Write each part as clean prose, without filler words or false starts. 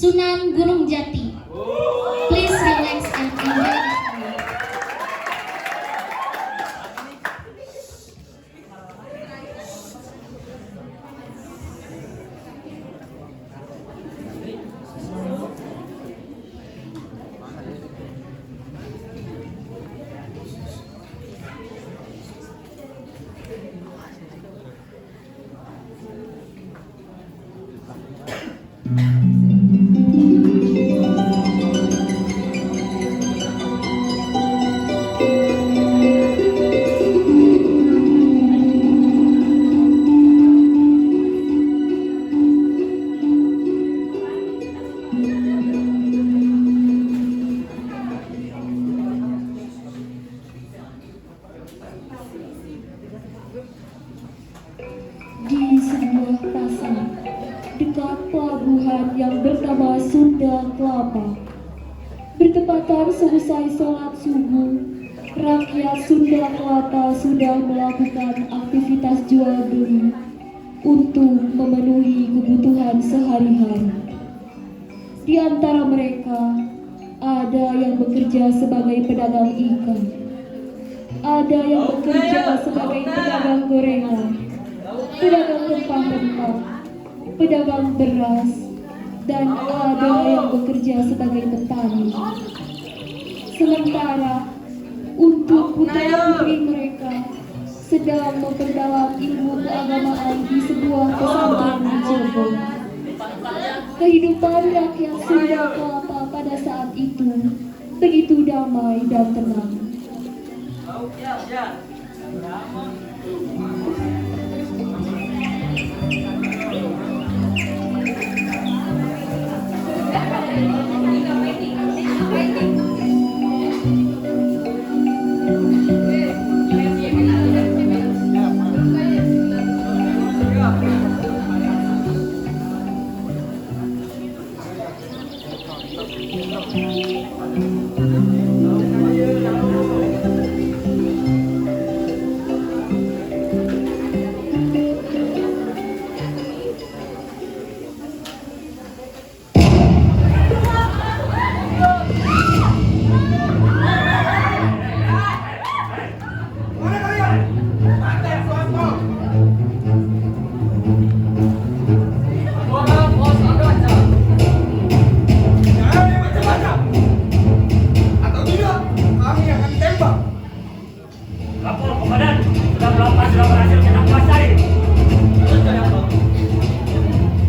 Sunan Gunung Jati. Please relax and enjoy the show. Di sebuah pasar dekat pelabuhan yang bernama Sunda Kelapa, bertepatan selesai sholat subuh, rakyat Sunda Kelapa sudah melakukan aktivitas jual beli untuk memenuhi kebutuhan sehari-hari. Di antara mereka ada yang bekerja sebagai pedagang ikan, ada yang bekerja sebagai pedagang gorengan, pedagang rempah-rempah, pedagang beras, dan ada yang bekerja sebagai petani. Sementara untuk putra-putri mereka sedang memperdalam ilmu keagamaan di sebuah pesantren di Cirebon. Kehidupan rakyat Sunda Kelapa pada saat itu begitu damai dan tenang. Lapor komandan, sudah berhasil kita kuasai.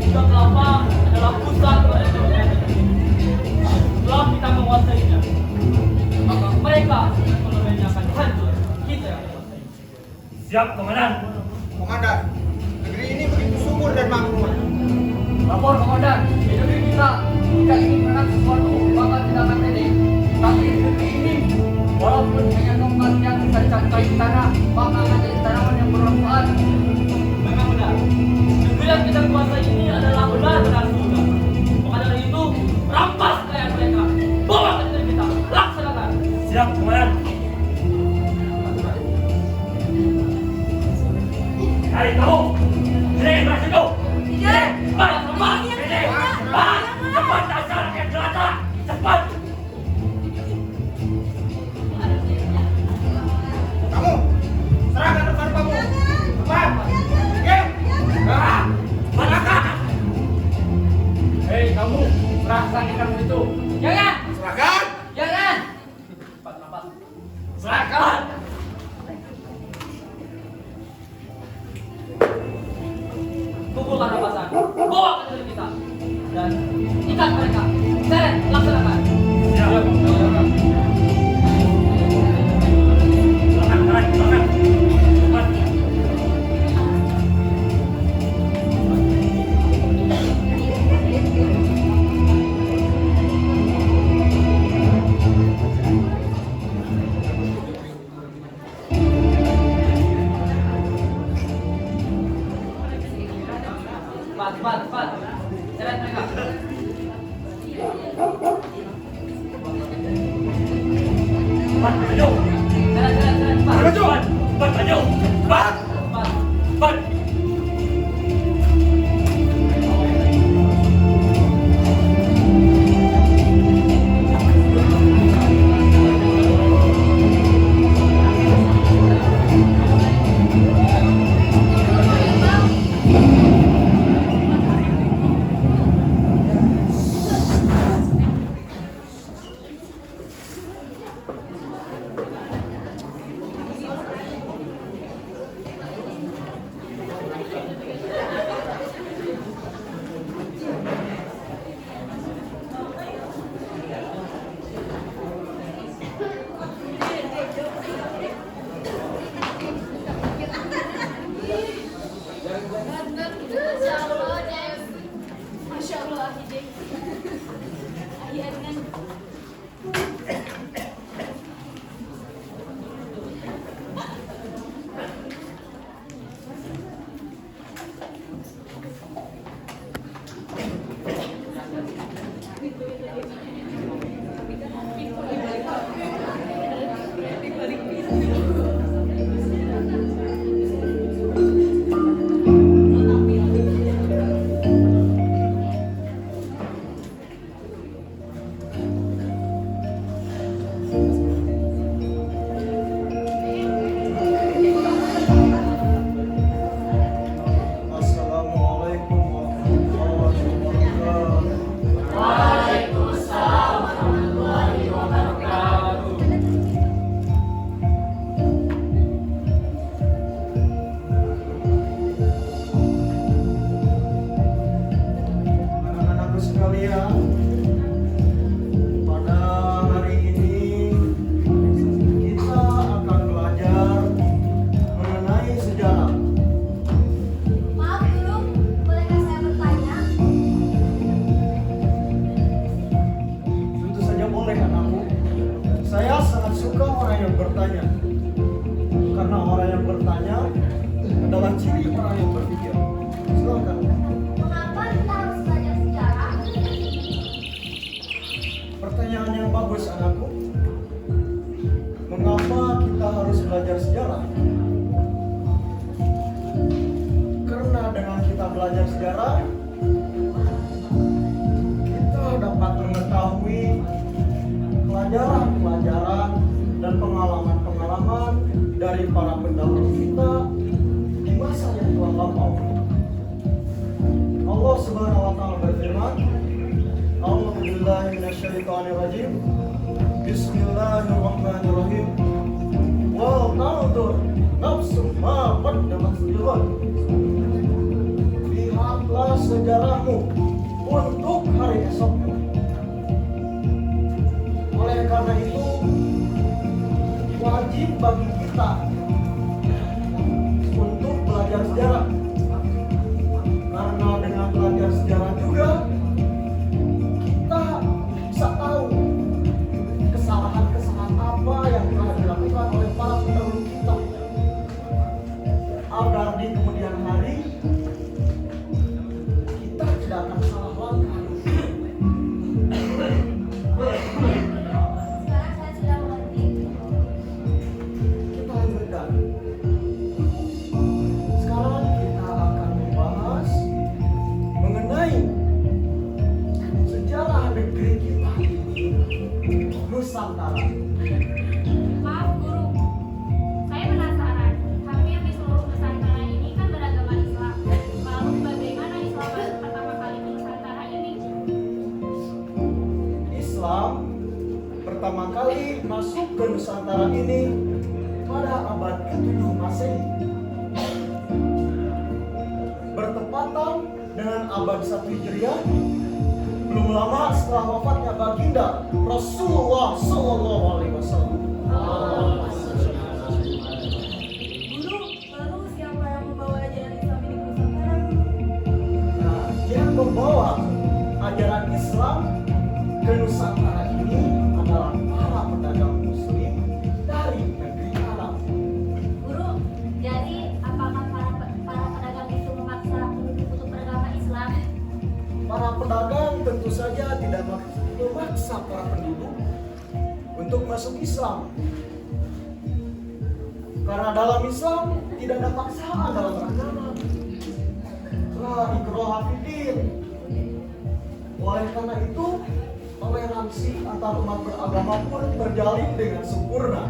Sunda Kelapa adalah pusat peradaban. Setelah kita menguasainya, maka mereka ekonominya akan hancur. Kita yang menguasai. Siap komandan. Komandan, negeri ini begitu subur dan makmur. Lapor komandan, di negeri kita jika ingin menang sesuatu maka tidak akan pede. Tapi di negeri ini walaupun hanya tongkat yang bisa dicangkai tanah, maka akan jadi tanaman yang bermanfaat. Memang benar. Negeri yang kita kuasai ini adalah benar-benar surga. Maka dari itu, rampas kekayaan mereka. Bawa ke negeri kita, laksanakan. Siap komandan. Hai kamu, sini berhasil kau. Iya. Cepat, cepat, sini, cepat, cepat dasar yang jelata, cepat. Kamu, serahkan rempah-rempahmu. Cepat. Pergi. Cepat. Hei kamu, serahkan ikanmu itu. Jangan. Serahkan. Jangan. Cepat nafas. Serahkan. Kumpulkan rampasan. Bawa ke negeri kita. Dan ikat mereka. Seret, laksanakan. Siap. Belakang. Cepat. Cepat. Seret mereka. Cepat, maju. Seret, cepat. Maju. Cepat, maju. Cepat. Cepat. Cepat. bertanya. Karena orang yang bertanya adalah ciri orang yang berpikir. Silakan. Mengapa kita harus belajar sejarah? Pertanyaan yang bagus, anakku. Mengapa kita harus belajar sejarah? Karena dengan kita belajar sejarah, kita dapat mengetahui pelajaran-pelajaran dan pengalaman-pengalaman dari para pendahulu kita di masa yang telah lampau. Allah Subhanahu wa taala berfirman, A'udzu billahi minasyaitonir rajim. Bismillahirrahmanirrahim. Wa tanzur nafsum ma qaddamat lighad. Lihatlah sejarahmu untuk hari esokmu. Oleh karena itu, wajib bagi kita untuk belajar sejarah. Karena dengan belajar sejarah juga kita bisa tahu kesalahan-kesalahan apa yang telah dilakukan oleh para pendahulu kita, agar di kemudian hari kita tidak akan salah langkah. Sekarang saya sudah mengerti. Kita lanjutkan. Sekarang kita akan membahas mengenai sejarah negeri kita ini, Nusantara. Maaf guru, saya penasaran. Hampir di seluruh Nusantara ini kan beragama Islam. Lalu bagaimana Islam baru pertama kali di Nusantara ini? Islam pertama kali masuk ke Nusantara ini pada abad ke-7 Masehi. Bertepatan dengan abad 1 Hijriah, belum lama setelah wafatnya baginda Rasulullah Sallallahu Alaihi Wasallam. Guru, lalu siapa yang membawa ajaran Islam ini ke Nusantara? Nah, yang membawa ajaran Islam ke Nusantara ini adalah para pedagang Muslim dari negeri Arab. Guru, jadi apakah para pedagang itu memaksa penduduk untuk beragama Islam? Para pedagang tentu saja tidak memaksa para penduduk untuk masuk Islam. Karena dalam Islam tidak ada paksaan dalam beragama. La ikraha fiddin. Oleh karena itu, toleransi antar umat beragama pun terjalin dengan sempurna.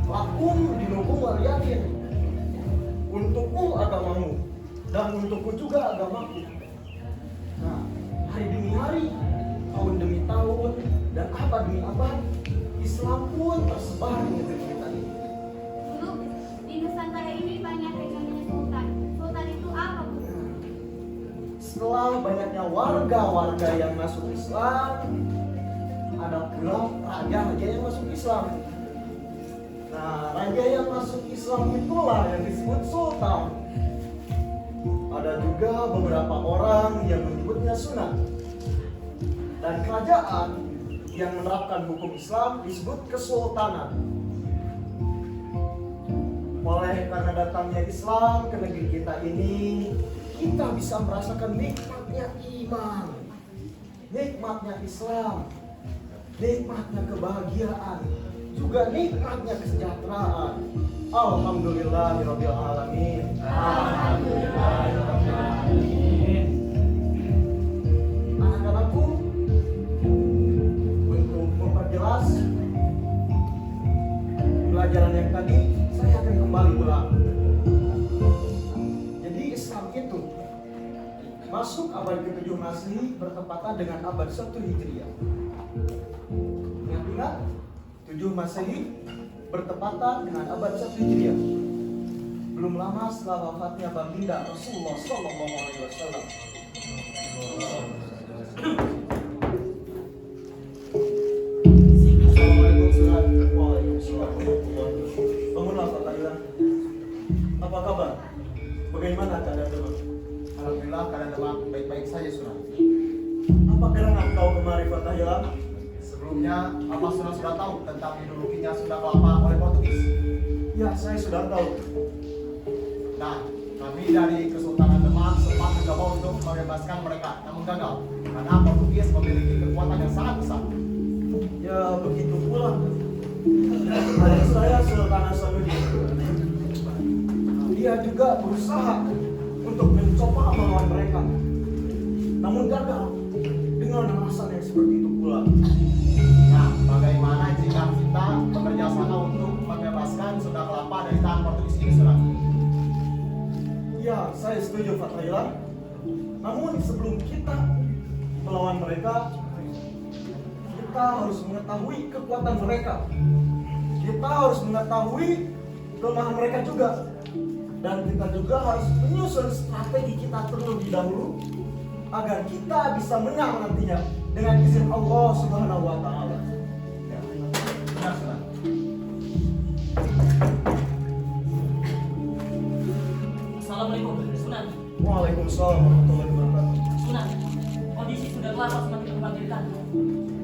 Lakum dinukum waliyatin. Untukmu agamamu dan untukku juga agamaku. Nah, hari demi hari, tahun demi tahun, dan abad demi abad, Islam pun tersebar di negeri kita ini. Guru, di Nusantara ini banyak yang namanya sultan. Sultan itu apa, Guru? Setelah banyaknya warga-warga yang masuk Islam, ada pula raja-raja yang masuk Islam. Nah, raja yang masuk Islam itulah yang disebut sultan. Ada juga beberapa orang yang menyebutnya sunnah. Dan kerajaan yang menerapkan hukum Islam disebut kesultanan. Oleh karena datangnya Islam ke negeri kita ini, kita bisa merasakan nikmatnya iman, nikmatnya Islam, nikmatnya kebahagiaan, juga nikmatnya kesejahteraan. Alhamdulillahirabbil alamin. Anak-anakku, untuk memperjelas pelajaran yang tadi, saya akan kembali ulang. Jadi Islam itu masuk abad ke-7 Masehi bertepatan dengan abad 1 Hijriah. Ingat-ingat, 7 Masehi bertepatan dengan abad 1 Hijriah. Belum lama setelah wafatnya baginda Rasulullah Sallallahu Alaihi Wasallam. Assalamualaikum warahmatullahi wabarakatuh. Bangunlah Pak Tahila. Apa kabar? Bagaimana keadaan teman? Alhamdulillah keadaan demam baik-baik saja, Sunan. Apa gerangan kau kemari Pak Tahila? Sebelumnya, apa sudah tahu tentang didudukinya Sunda Kelapa oleh Portugis? Ya, saya sudah tahu. Nah, kami dari Kesultanan Demak sempat mencoba untuk membebaskan mereka, namun gagal karena Portugis memiliki kekuatan yang sangat besar. Ya, begitu pula. Ayah saya Sultan Hasanuddin. Dia juga berusaha untuk mencoba melawan mereka. Namun gagal dengan alasan yang seperti itu pula. Nah, bagaimana jika kita bekerja sama untuk membebaskan Sunda Kelapa dari tangan Portugis ini, Sunan? Ya, saya setuju Fathaillah. Namun sebelum kita melawan mereka, kita harus mengetahui kekuatan mereka. Kita harus mengetahui kelemahan mereka juga. Dan kita juga harus menyusun strategi kita terlebih dahulu agar kita bisa menang nantinya dengan izin Allah Subhanahu wa taala. Benar, Sunan. Assalamualaikum, Sunan. Waalaikumsalam warahmatullahi wabarakatuh. Sunan, kondisi Sunda Kelapa semakin memprihatinkan.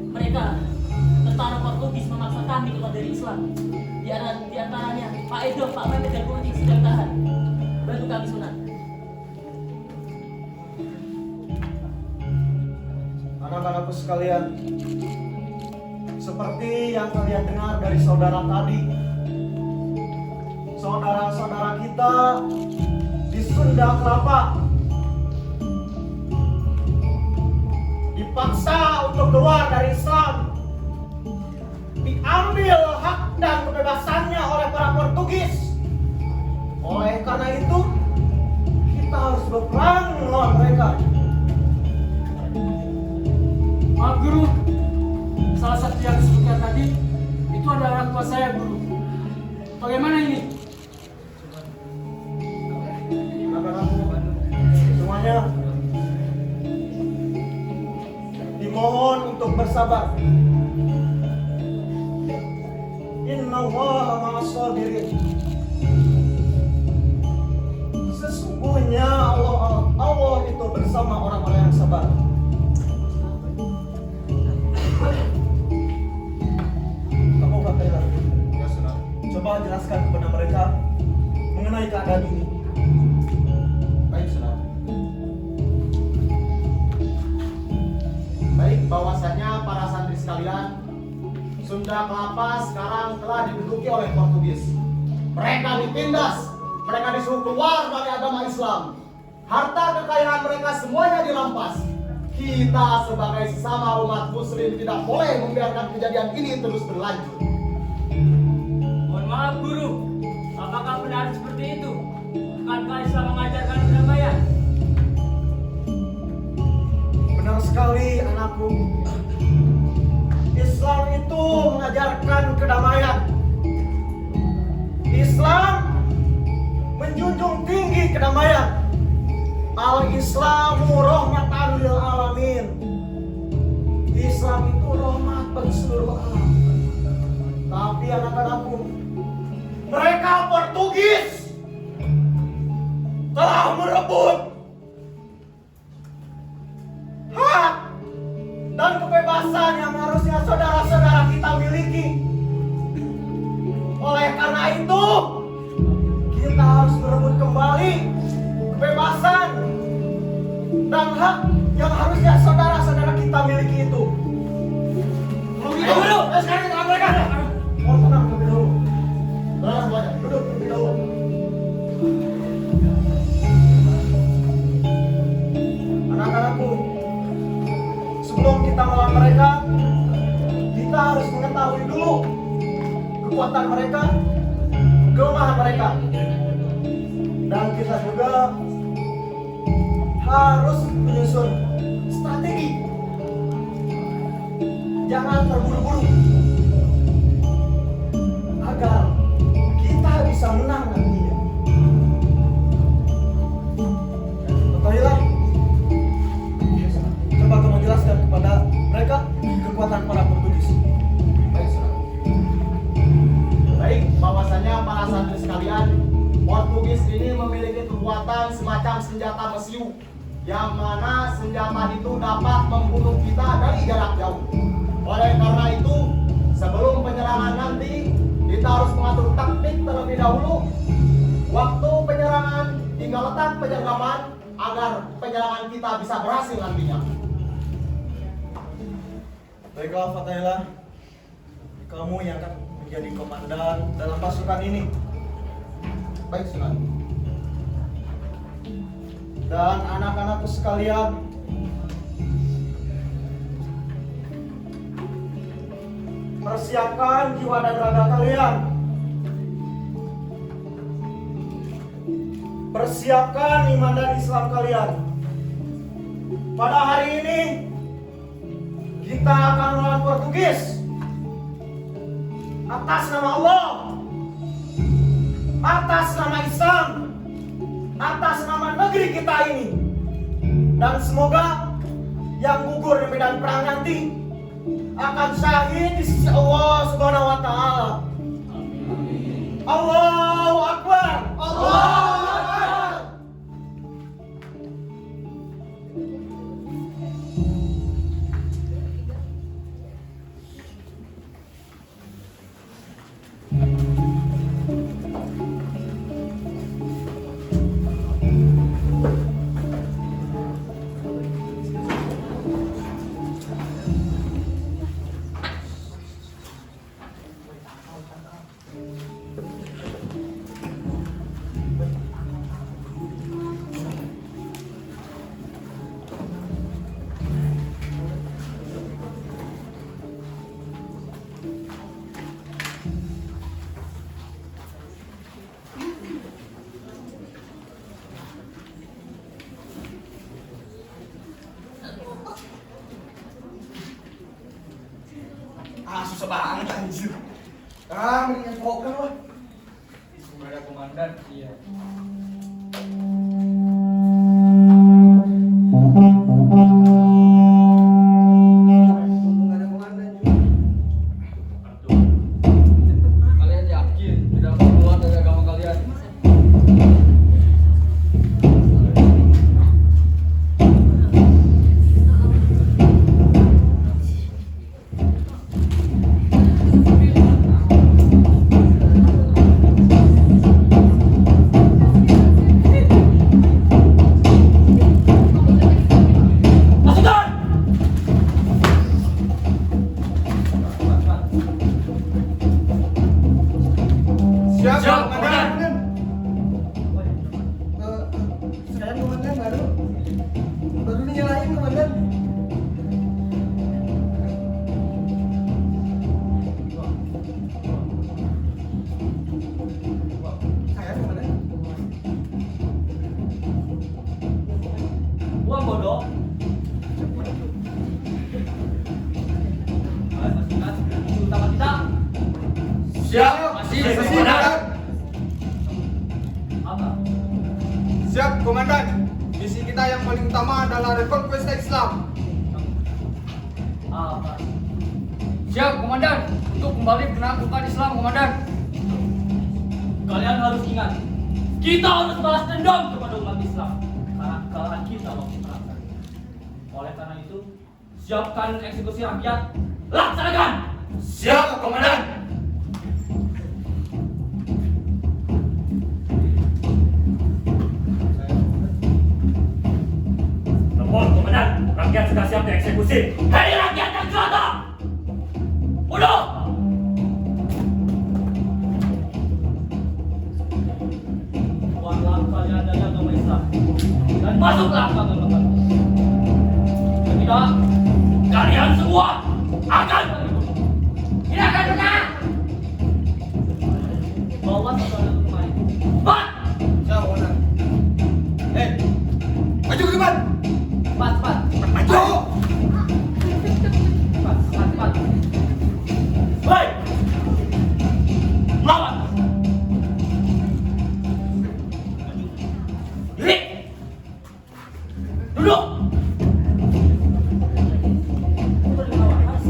Mereka, tentara Portugis memaksa kami keluar dari Islam. Di antaranya, Pak Edo, Pak Mehmet, dan Kuning sedang tahan. Bantu kami, Sunan. Anak-anakku sekalian, seperti yang kalian dengar dari saudara tadi, saudara-saudara kita di Sunda Kelapa dipaksa untuk keluar dari Islam, diambil hak dan kebebasannya oleh para Portugis. Oleh karena itu, kita harus berperang melawan mereka. Maaf guru, salah satu yang disebutkan tadi itu adalah orang tua saya guru. Bagaimana ini? Anak-anakku semuanya dimohon untuk bersabar. Innallaha ma'as sabirin. Sesungguhnya Allah itu bersama orang-orang yang sabar. Kamu Fathaillah, Ya, Sunan. coba jelaskan kepada mereka mengenai keadaan ini. Baik, Sunan. Baik, bahwasanya para santri sekalian, Sunda Kelapa sekarang telah diduduki oleh Portugis. Mereka ditindas, mereka disuruh keluar dari agama Islam. Harta kekayaan mereka semuanya dirampas. Kita sebagai sesama umat muslim tidak boleh membiarkan kejadian ini terus berlanjut. Mohon maaf, Guru. Apakah benar seperti itu? Bukankah Islam mengajarkan perdamaian? Benar sekali anakku. Islam itu mengajarkan kedamaian. Islam menjunjung tinggi kedamaian. Al-Islamu rahmatan lil alamin. Islam itu rahmat bagi seluruh alam. Tapi anak-anakku, mereka Portugis telah merebut hak dan kebebasan yang harusnya saudara-saudara kita miliki. Oleh karena itu, kita harus merebut kembali kebebasan dan hak yang harusnya saudara-saudara kita miliki itu. Ayo, Guru. Sekarang kita mereka. Mohon tenang terlebih dahulu. Tenang semuanya. Duduk terlebih dahulu. Anak-anakku, sebelum kita melawan mereka, kita harus mengetahui dulu kekuatan mereka, kelemahan mereka. Dan kita juga harus menyusun strategi. Jangan terburu-buru agar kita bisa menang nantinya. Ketahuilah, coba kamu jelaskan kepada mereka kekuatan para Portugis. Baik, Sunan. Baik, bahwasanya para santri sekalian, Portugis ini memiliki kekuatan semacam senjata mesiu, yang mana senjata itu dapat membunuh kita dari jarak jauh. Oleh karena terlebih dahulu waktu penyerangan hingga letak penyergapan agar penyerangan kita bisa berhasil nantinya. Baiklah Fatahillah, kamu yang akan menjadi komandan dalam pasukan ini. Baik, Sunan. Dan anak-anakku sekalian, persiapkan jiwa dan raga kalian. Persiapkan iman dan Islam kalian. Pada hari ini kita akan melawan Portugis atas nama Allah, atas nama Islam, atas nama negeri kita ini. Dan semoga yang gugur di medan perang nanti akan syahid di sisi Allah Subhanahu wa taala. Allahu Akbar. Allahu Akbar. Susah banget anjir. Mendingan poker lah. Sebagai komandan, iya. Nggak ada komandan juga. Kalian yakin tidak mau keluar dari agama kalian? Siap, komandan. Sekarang komandan baru nyalain komandan. Sayang komandan. Buang bodoh. Misi utama kita Siap. Masih, komandan. apa? Siap, komandan. Misi kita yang paling utama adalah reconquest Islam. Apa? Siap, komandan. Untuk kembali menaklukkan Islam, komandan. Kalian harus ingat, kita harus balas dendam kepada umat Islam karena kesalahan kita waktu perang. Oleh karena itu, siapkan eksekusi rakyat, laksanakan. Siap, komandan. Telepon, komandan. Rakyat sudah siap dieksekusi. Hei rakyat yang jelata, bunuh! Keluarlah kalian dari agama Islam dan masuklah ke agama kami. Jika tidak, kalian semua akan dibunuh. Tidak akan benar. Bawa saudara kemari. Cepat! Siap, komandan. Maju ke depan. Cepat, cepat. Maju. Cepat, cepat, cepat. Hei! Lawan! Diri! Duduk! Kau boleh melawan, harus.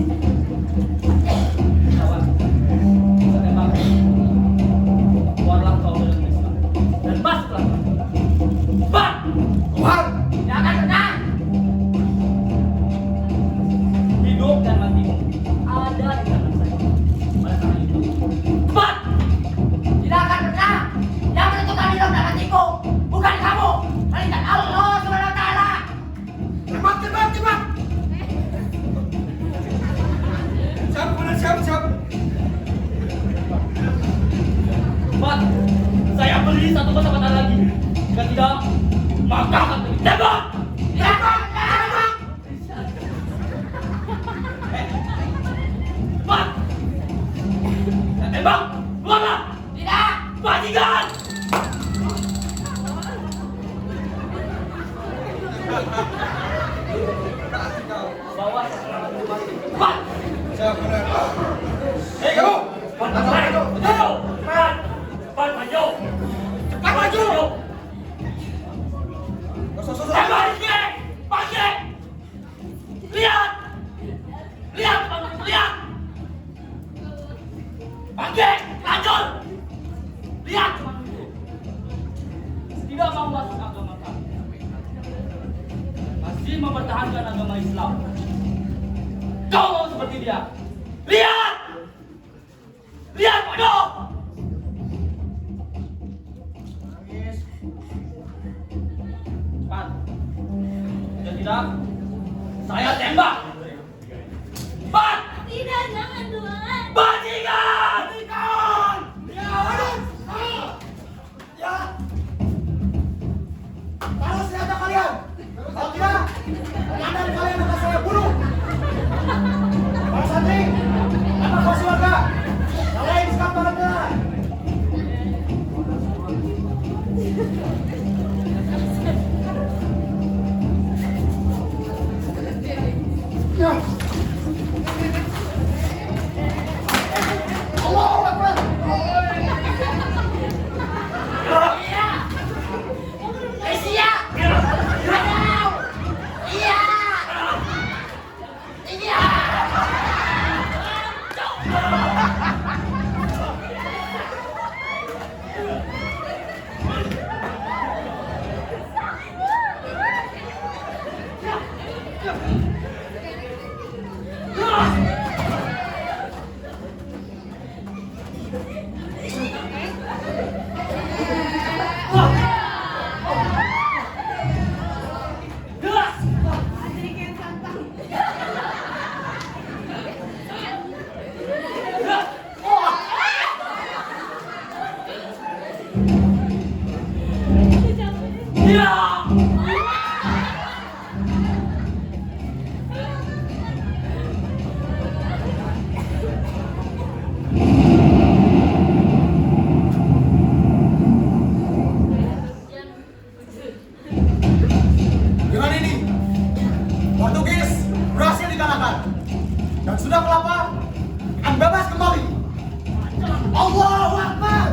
siap. Pak, saya beli satu kotak-kotak lagi. Jika tidak, maka akan ditembak. Pak, saya tembak. Keluarlah. Tidak. Bajingan. Bawa. Pak. Siap, benar. Hei kamu! Pan, maju! Pan, maju! Cepat maju! Susah. Tembak ini! Pakai! Lihat! Lihat! Lihat! Pakai! Lanjut! Lihat! Tidak mau masuk agama kami. Masih mempertahankan agama Islam. Kau mau seperti dia? Lihat! Lihat bodoh! Nangis. Cepat. Jika tidak, saya tembak. Pan! Tidak, jangan Tuhan. Bajingan! Ya. Taruh senjata kalian. Kalau tidak, kalian akan saya bunuh. Para santri, anak bos warga, kalian sikap tangannya. Ya. Allahu Akbar. Dengan ini, Portugis berhasil dikalahkan dan sudah kelapa akan bebas kembali. Allahu Akbar.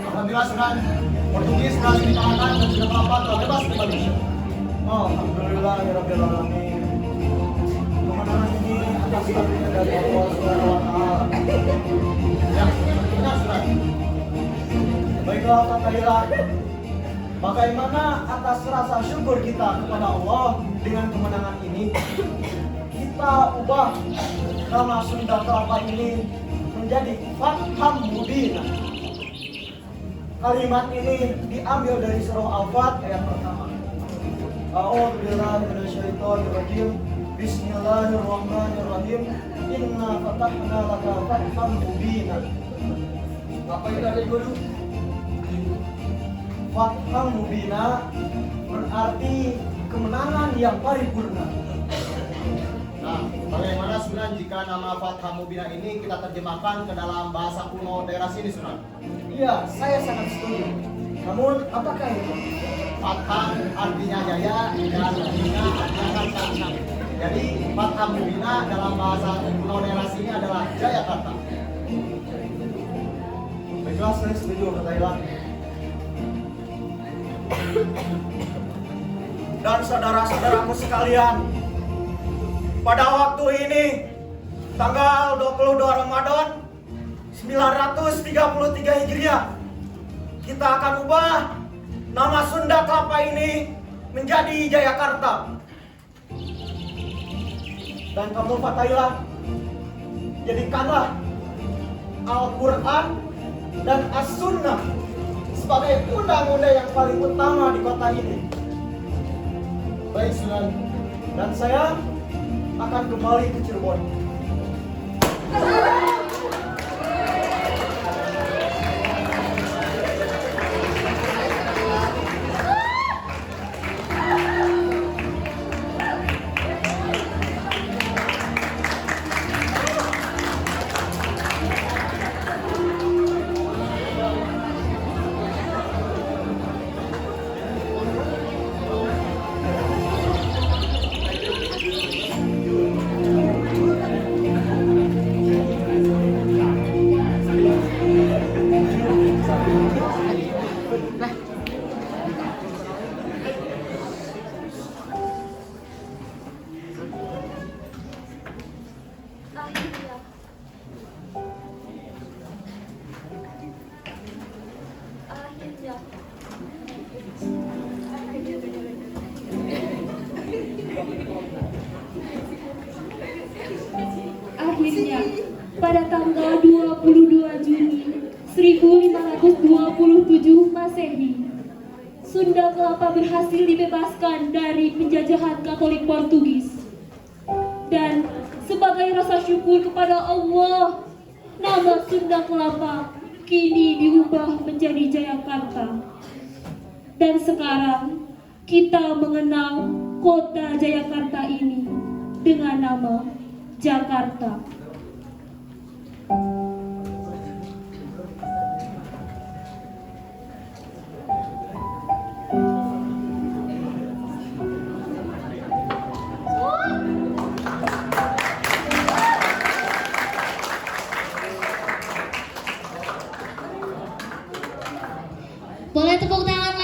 Alhamdulillah sudah Portugis berhasil dikalahkan dan sudah kelapa telah bebas kembali. Alhamdulillah ya Rabbil Alamin. Kemenangan ini atas karunia dari Allah Subhanahu wa Ta'ala. Ya, benar sudah. Baiklah Fatahillah. Bagaimana atas rasa syukur kita kepada Allah dengan kemenangan ini? Kita ubah nama Sunda Kelapa ini menjadi Fatham Mubina. Kalimat ini diambil dari surah Al-Fat ayat pertama. A'udzubillahi minasyaitonirrajim. Bismillahirrahmanirrahim. Inna fatahna laka fatham mubina. Apa itu adik guru? Fathah Mubina berarti kemenangan yang paripurna. Nah, bagaimana Sunan jika nama Fathah Mubina ini kita terjemahkan ke dalam bahasa kuno daerah sini, Sunan? Iya, saya sangat setuju. Namun, apakah itu? Fathah artinya jaya dan Mubina artinya harta. Jadi, Fathah Mubina dalam bahasa kuno daerah sini adalah Jayakarta. Baiklah, saya setuju Pak Thailand. Dan saudara-saudaraku sekalian, pada waktu ini tanggal 22 Ramadan 933 Hijriah, kita akan ubah nama Sunda Kelapa ini menjadi Jayakarta. Dan kamu Pak Thailand, jadikanlah Al-Quran dan As-Sunnah sebagai undang-undang yang paling utama di kota ini. Baik, Sunan. Dan saya akan kembali ke Cirebon. Akhirnya. Akhirnya. Akhirnya, pada tanggal 22 Juni 1527 Masehi, Sunda Kelapa berhasil dibebaskan dari penjajahan Katolik Portugis. Dan sebagai rasa syukur kepada Allah, nama Sunda Kelapa kini diubah menjadi Jayakarta. Dan sekarang kita mengenal kota Jayakarta ini dengan nama Jakarta. Boleh tepuk tangan